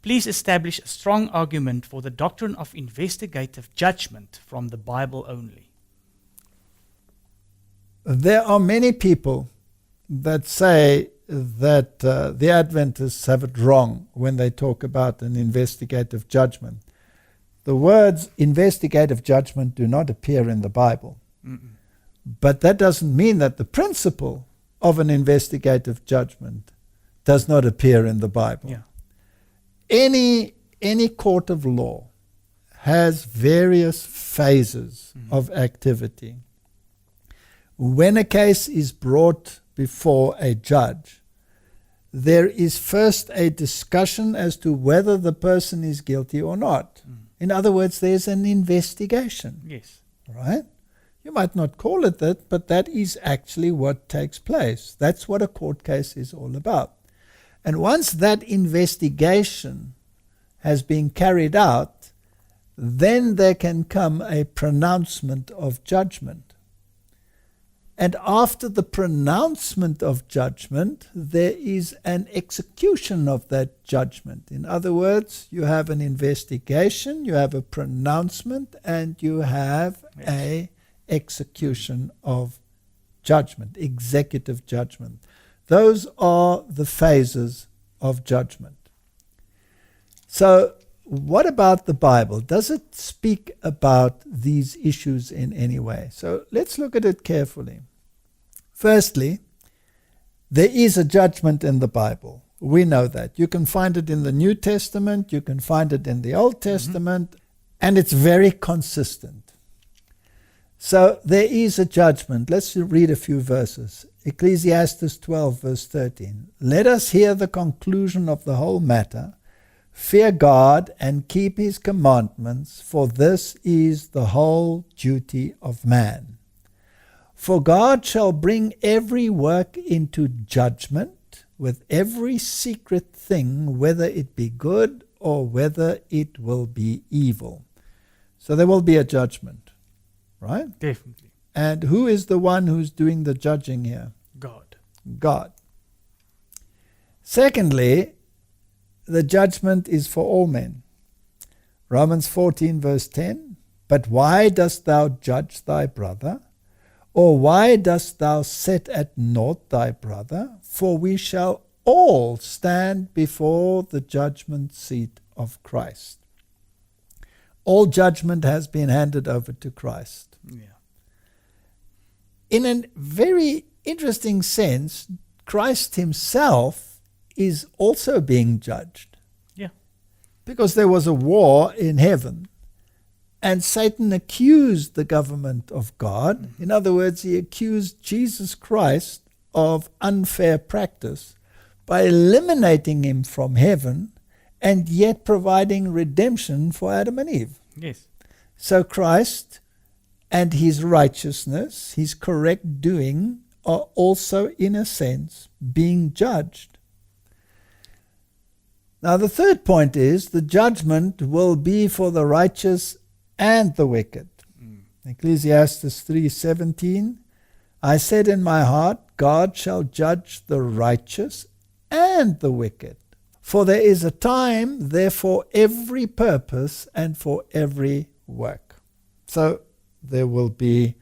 Please establish a strong argument for the doctrine of investigative judgment from the Bible only. There are many people that say that the Adventists have it wrong when they talk about an investigative judgment. The words investigative judgment do not appear in the Bible. Mm-mm. But that doesn't mean that the principle of an investigative judgment does not appear in the Bible. Yeah. Any court of law has various phases of activity. When a case is brought before a judge, there is first a discussion as to whether the person is guilty or not. In other words, there's an investigation. Yes. Right? You might not call it that, but that is actually what takes place. That's what a court case is all about. And once that investigation has been carried out, then there can come a pronouncement of judgment. And after the pronouncement of judgment, there is an execution of that judgment. In other words, you have an investigation, you have a pronouncement, and you have an execution of judgment, executive judgment. Those are the phases of judgment. So, what about the Bible? Does it speak about these issues in any way? So, let's look at it carefully. Firstly, there is a judgment in the Bible. We know that. You can find it in the New Testament, you can find it in the Old Testament, and it's very consistent. So there is a judgment. Let's read a few verses. Ecclesiastes 12, verse 13. Let us hear the conclusion of the whole matter. Fear God and keep his commandments, for this is the whole duty of man. For God shall bring every work into judgment with every secret thing, whether it be good or whether it will be evil. So there will be a judgment, right? Definitely. And who is the one who's doing the judging here? God. God. Secondly, the judgment is for all men. Romans 14, verse 10. But why dost thou judge thy brother? Or why dost thou set at naught thy brother? For we shall all stand before the judgment seat of Christ. All judgment has been handed over to Christ. Yeah. In a very interesting sense, Christ himself is also being judged. Yeah. Because there was a war in heaven. And Satan accused the government of God. In other words, he accused Jesus Christ of unfair practice by eliminating him from heaven and yet providing redemption for Adam and Eve. Yes. So Christ and his righteousness, his correct doing, are also, in a sense, being judged. Now, the third point is the judgment will be for the righteous and the wicked. Ecclesiastes 3:17, I said in my heart, God shall judge the righteous and the wicked. For there is a time there for every purpose and for every work. So there will be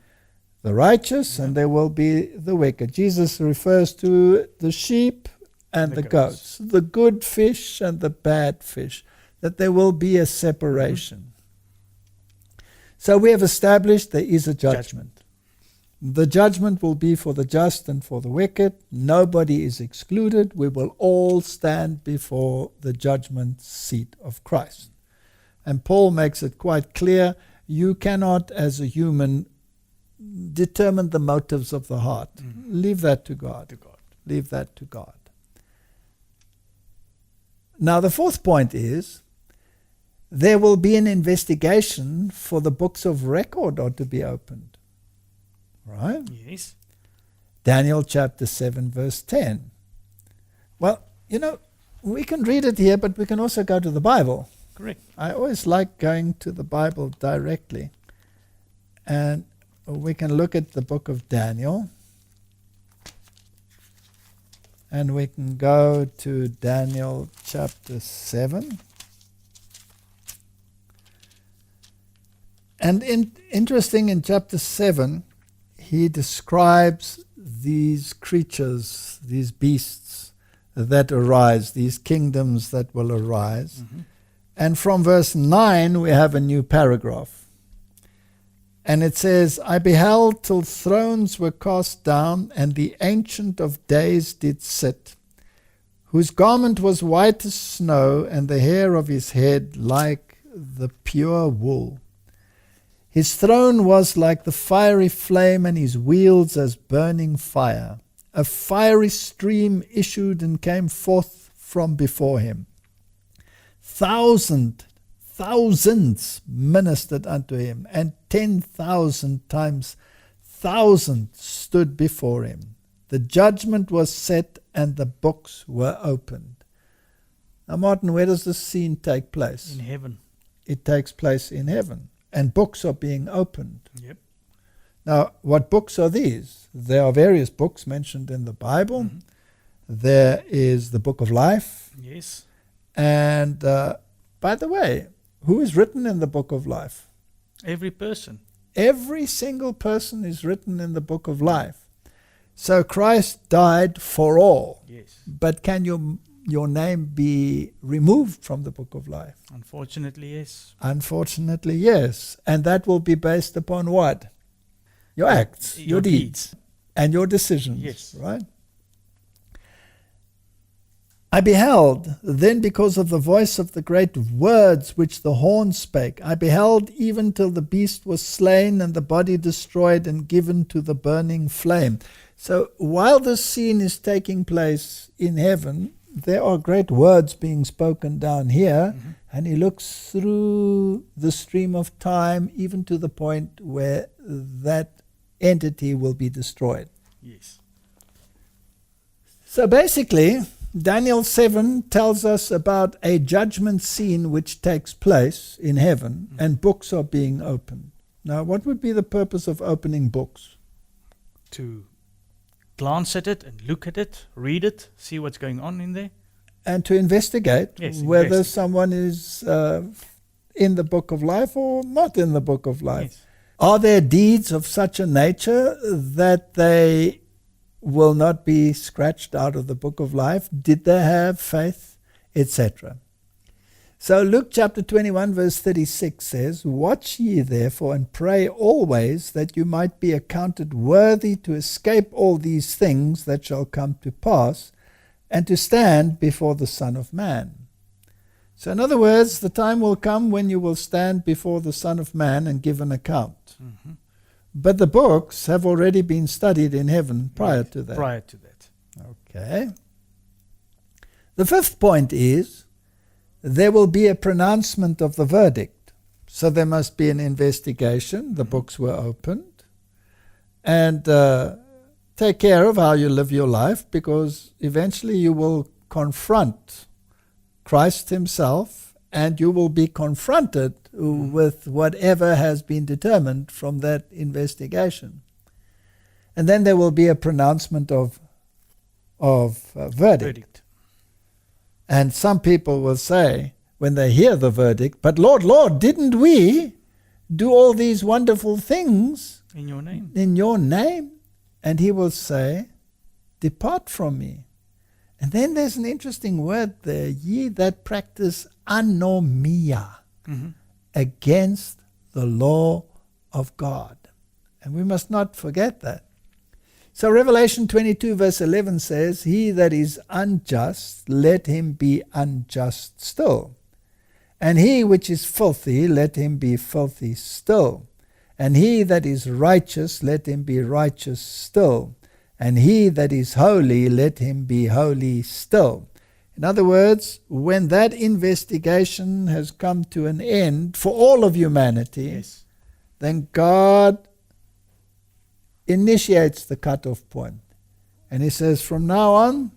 the righteous and there will be the wicked. Jesus refers to the sheep and the goats, the good fish and the bad fish, that there will be a separation. So we have established there is a judgment. The judgment will be for the just and for the wicked. Nobody is excluded. We will all stand before the judgment seat of Christ. And Paul makes it quite clear, you cannot, as a human, determine the motives of the heart. Leave that to God. Leave that to God. Now the fourth point is, there will be an investigation for the books of record are to be opened. Right? Yes. Daniel chapter 7 verse 10. Well, we can read it here, but we can also go to the Bible. Correct. I always like going to the Bible directly. And we can look at the book of Daniel. And we can go to Daniel chapter 7. And interesting, in chapter 7, he describes these creatures, these beasts that arise, these kingdoms that will arise. Mm-hmm. And from verse 9, we have a new paragraph. And it says, I beheld till thrones were cast down, and the Ancient of Days did sit, whose garment was white as snow, and the hair of his head like the pure wool. His throne was like the fiery flame, and his wheels as burning fire. A fiery stream issued and came forth from before him. Thousands ministered unto him, and 10,000 times 1,000 stood before him. The judgment was set, and the books were opened. Now, Martin, where does this scene take place? In heaven. It takes place in heaven, and books are being opened. Yep. Now, what books are these? There are various books mentioned in the Bible. Mm-hmm. There is the book of life. Yes. And by the way, who is written in the book of life? Every person. Every single person is written in the book of life. So Christ died for all. Yes. But can your name be removed from the book of life? Unfortunately, yes. Unfortunately, yes. And that will be based upon what? Your acts, your deeds, and your decisions. Yes. Right? I beheld, then because of the voice of the great words which the horn spake, I beheld even till the beast was slain and the body destroyed and given to the burning flame. So while this scene is taking place in heaven, there are great words being spoken down here, Mm-hmm. and he looks through the stream of time even to the point where that entity will be destroyed. Yes. So basically, Daniel 7 tells us about a judgment scene which takes place in heaven, and books are being opened. Now, what would be the purpose of opening books? To glance at it and look at it, read it, see what's going on in there. And to investigate Yes, whether investigate. someone is in the book of life or not in the book of life. Yes. Are there deeds of such a nature that they will not be scratched out of the book of life? Did they have faith, etc.? So Luke chapter 21 verse 36 says, Watch ye therefore and pray always that you might be accounted worthy to escape all these things that shall come to pass, and to stand before the Son of Man. So in other words, the time will come when you will stand before the Son of Man and give an account. Mm-hmm. But the books have already been studied in heaven prior to that. Prior to that. Okay. The fifth point is, there will be a pronouncement of the verdict. So there must be an investigation. The books were opened. And take care of how you live your life, because eventually you will confront Christ himself, and you will be confronted with whatever has been determined from that investigation. And then there will be a pronouncement of verdict. And some people will say, when they hear the verdict, but Lord, Lord, didn't we do all these wonderful things In your name. in your name? And he will say, depart from me. And then there's an interesting word there, ye that practice anomia, Mm-hmm. against the law of God. And we must not forget that. So Revelation 22 verse 11 says, He that is unjust, let him be unjust still. And he which is filthy, let him be filthy still. And he that is righteous, let him be righteous still. And he that is holy, let him be holy still. In other words, when that investigation has come to an end for all of humanity, Yes. then God initiates the cutoff point. And he says, from now on,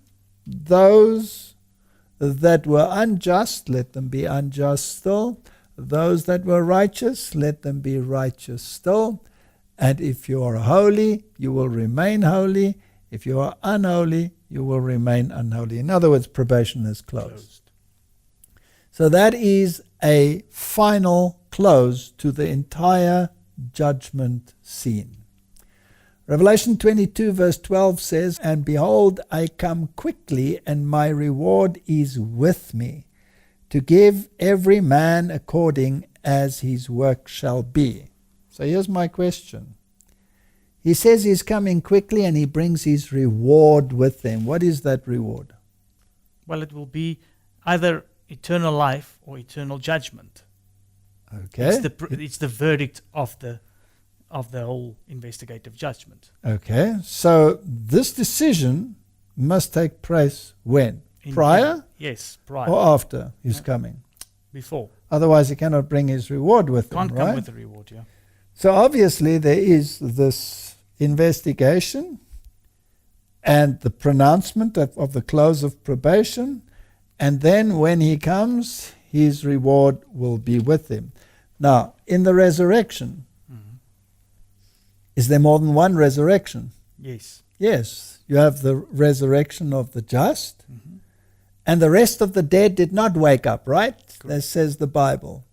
those that were unjust, let them be unjust still. Those that were righteous, let them be righteous still. And if you are holy, you will remain holy. If you are unholy, you will remain unholy. In other words, probation is closed. So that is a final close to the entire judgment scene. Revelation 22 verse 12 says, "And behold, I come quickly, and my reward is with me, to give every man according as his work shall be." So here's my question. He says he's coming quickly and he brings his reward with him. What is that reward? Well, it will be either eternal life or eternal judgment. Okay. It's the verdict of the whole investigative judgment. Okay. So this decision must take place when? Prior? Yes, prior. Or after his coming? Before. Otherwise he cannot bring his reward with him, Can't right? come with the reward, yeah. So obviously there is this investigation and the pronouncement of the close of probation, and then when he comes, his reward will be with him. Now, in the resurrection, is there more than one resurrection? Yes. Yes. You have the resurrection of the just, and the rest of the dead did not wake up, right? That says the Bible.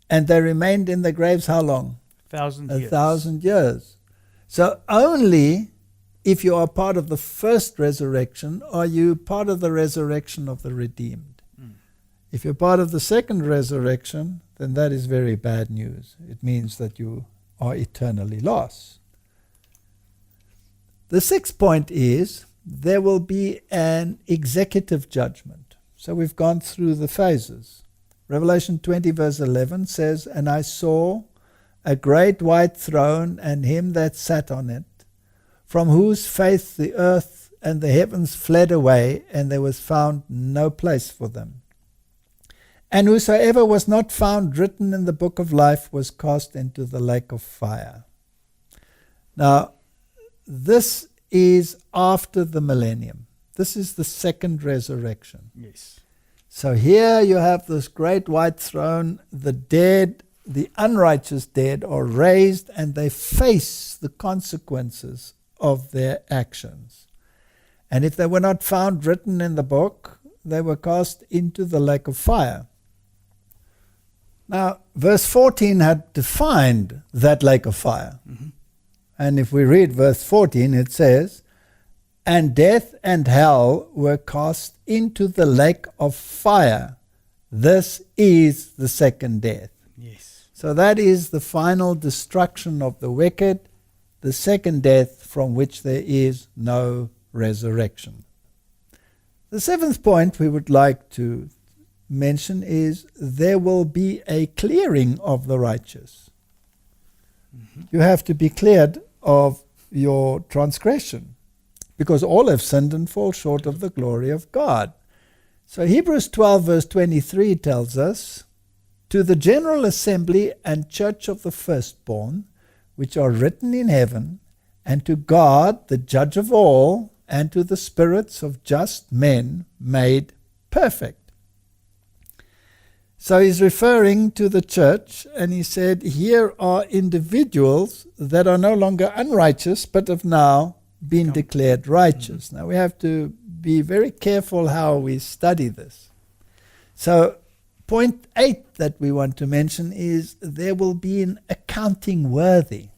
And they remained in the graves how long? 1,000 years. 1,000 years. So only if you are part of the first resurrection are you part of the resurrection of the redeemed. If you're part of the second resurrection, then that is very bad news. It means that you are eternally lost. The sixth point is there will be an executive judgment. So we've gone through the phases. Revelation 20 verse 11 says, "And I saw a great white throne, and him that sat on it, from whose face the earth and the heavens fled away, and there was found no place for them. And whosoever was not found written in the book of life was cast into the lake of fire." Now, this is after the millennium. This is the second resurrection. Yes. So here you have this great white throne. The dead, the unrighteous dead, are raised and they face the consequences of their actions. And if they were not found written in the book, they were cast into the lake of fire. Now, verse 14 had defined that lake of fire. And if we read verse 14, it says, "And death and hell were cast into the lake of fire. This is the second death." Yes. So that is the final destruction of the wicked, the second death from which there is no resurrection. The seventh point we would like to mention is there will be a clearing of the righteous. You have to be cleared of your transgression, because all have sinned and fall short of the glory of God. So Hebrews 12 verse 23 tells us, "To the general assembly and church of the firstborn, which are written in heaven, and to God, the judge of all, and to the spirits of just men made perfect." So he's referring to the church, and he said, here are individuals that are no longer unrighteous, but have now been declared righteous. Now we have to be very careful how we study this. So point 8 that we want to mention is there will be an accounting worthy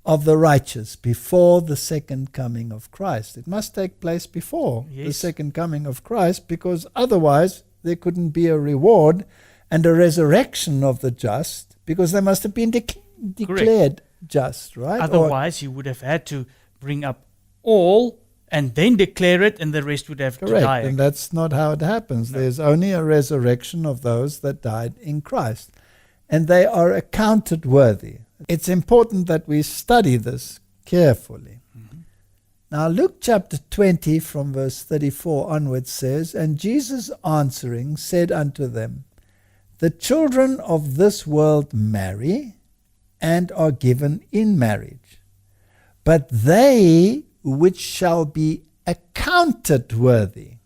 of the righteous before the second coming of Christ. It must take place before the second coming of Christ, because otherwise there couldn't be a reward and a resurrection of the just, because they must have been declared just, right? Otherwise, you would have had to bring up all and then declare it, and the rest would have to die. Correct, and that's not how it happens. No. There's only a resurrection of those that died in Christ, and they are accounted worthy. It's important that we study this carefully. Now Luke chapter 20 from verse 34 onwards says, "And Jesus answering said unto them, The children of this world marry and are given in marriage. But they which shall be accounted worthy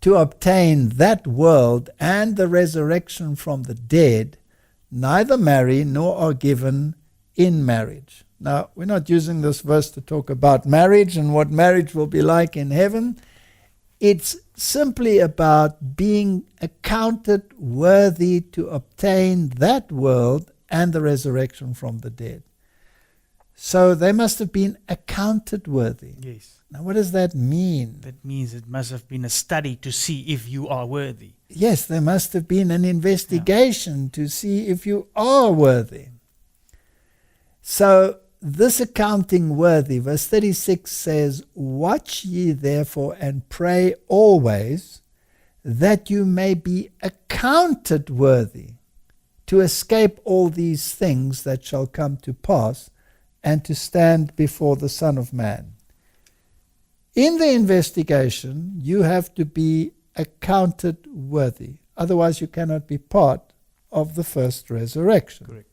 to obtain that world and the resurrection from the dead, neither marry nor are given in marriage." Now, we're not using this verse to talk about marriage and what marriage will be like in heaven. It's simply about being accounted worthy to obtain that world and the resurrection from the dead. So they must have been accounted worthy. Yes. Now, what does that mean? That means it must have been a study to see if you are worthy. Yes, there must have been an investigation to see if you are worthy. So this accounting worthy, verse 36 says, "Watch ye therefore and pray always, that you may be accounted worthy to escape all these things that shall come to pass, and to stand before the Son of Man." In the investigation, you have to be accounted worthy. Otherwise, you cannot be part of the first resurrection. Correct.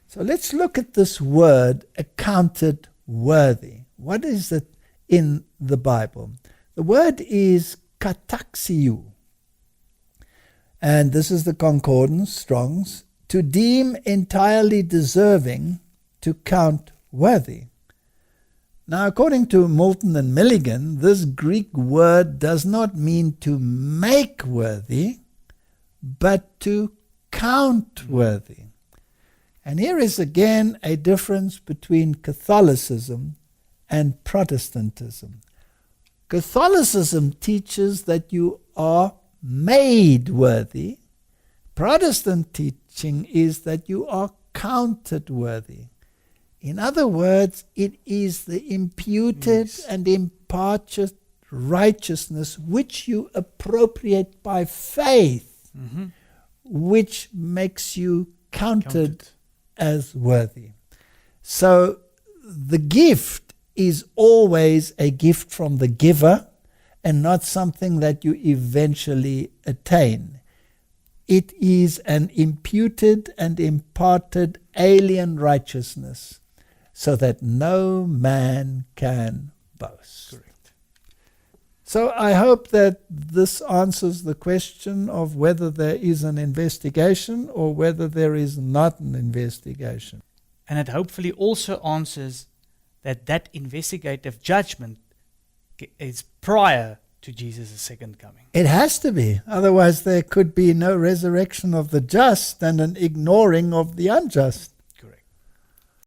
So let's look at this word, accounted worthy. What is it in the Bible? The word is kataxiou. And this is the concordance, Strong's, to deem entirely deserving, to count worthy. Now, according to Moulton and Milligan, this Greek word does not mean to make worthy, but to count worthy. And here is again a difference between Catholicism and Protestantism. Catholicism teaches that you are made worthy. Protestant teaching is that you are counted worthy. In other words, it is the imputed and imparted righteousness which you appropriate by faith, which makes you counted as worthy. So the gift is always a gift from the giver and not something that you eventually attain. It is an imputed and imparted alien righteousness, so that no man can boast. Correct. So I hope that this answers the question of whether there is an investigation or whether there is not an investigation. And it hopefully also answers that investigative judgment is prior to Jesus' second coming. It has to be. Otherwise there could be no resurrection of the just and an ignoring of the unjust.